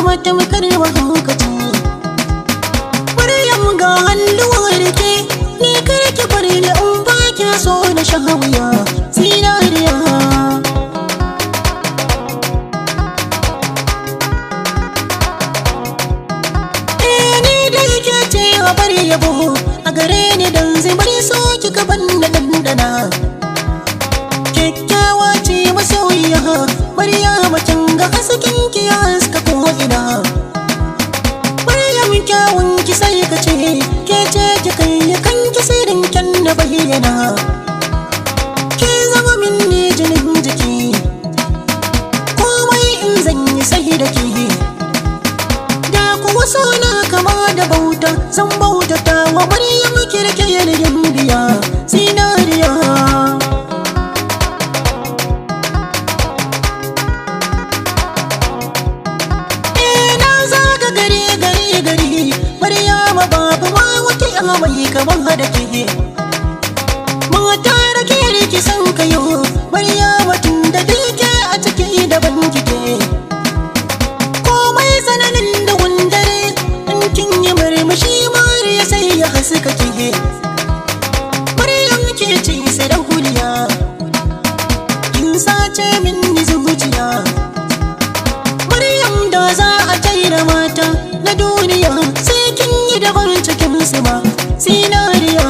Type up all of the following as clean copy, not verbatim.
mata makarwa hukaci. Maryam ga hannuwar ke, ni karki bari ni in ba kya so na shahawiya zinariya. Ni da yake ce a bari yabo a gare ni dan zai bari so kika ban da dandana. Kyakkyawa ce masoyiya Maryam, kin ga hasken ki ya haska ko'ina. Maryam kyawun ki sai ka ce ke ce ki kai kanki sirrin kyan na bayyana. Ke zama min ne jinin jiki, komai in zan yi sai da ke. Da kuwa sona kama da bauta, zan bautata wa Maryam kirke yanayin biya zinariya. Mai kaman hada ke mata rake riki san kayo Maryam, tun da dike a ciki daban kike. Komai sananin da wundare in kin yi murmushi Mariya sai ya haska ke. Maryam ke ce sarauniya, kin sace min zuciya. Maryam da za a taira mata na duniya sai kin yi daban cikin su ma zinariya.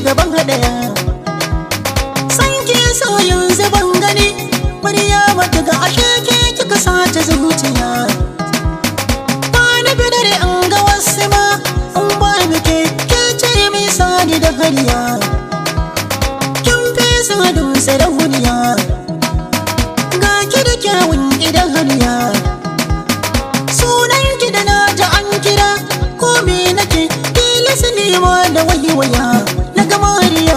Gaban hadaya san ke so yanzu ban gani Maryam, daga ashe ke kika sace zuciya. Ba na bidare an ga wasu ma an ba ni ke ce mai sani da hariya. Kin fesa don sarauniya, ga ki da kyawun idan hariya. Sunan ki da na ji an kira ko me nake tilas ne ma da waiwaya na ga Mariya.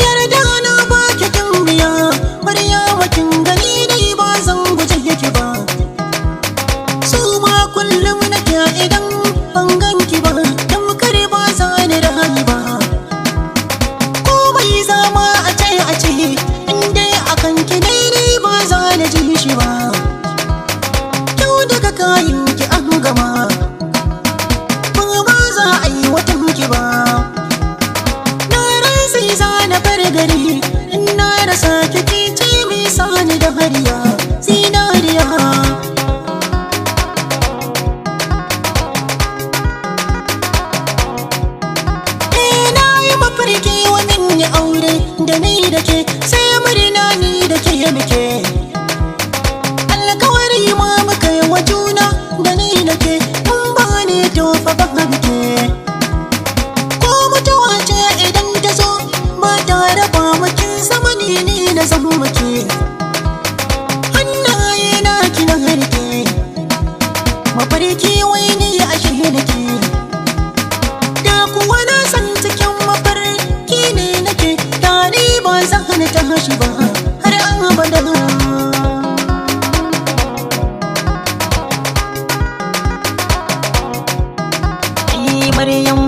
Yarda na baki kin biya Maryam, kin gani dai ba zan guje yake ba. Su ma kullum nake idan ban ganki ba, tamkar ba za ni rayu ba. Komai zama a ce in dai akan ki ne ba za ni ji shi ba. Kayan ki an gama ba za a yi watan ki ba. Na rasa za na bar gari in na rasa ki ce mai sani da hariya zinariya. Na yi mafarki wannan ya aure da ni da ke, sai murna ni da ke muke. Alkawari ma muka yi wa juna da ni da ke, in ba ne to fa ba hamke. Ko mutuwa ce idan ta zo ba ta raba makin zamani ne na zama muke. Hannaye na kina harke mafarki wai ni a shi nake. Da kuwa na san cikin mafarki ne nake, da ni ba zan ta hashi ba har abada. Maryam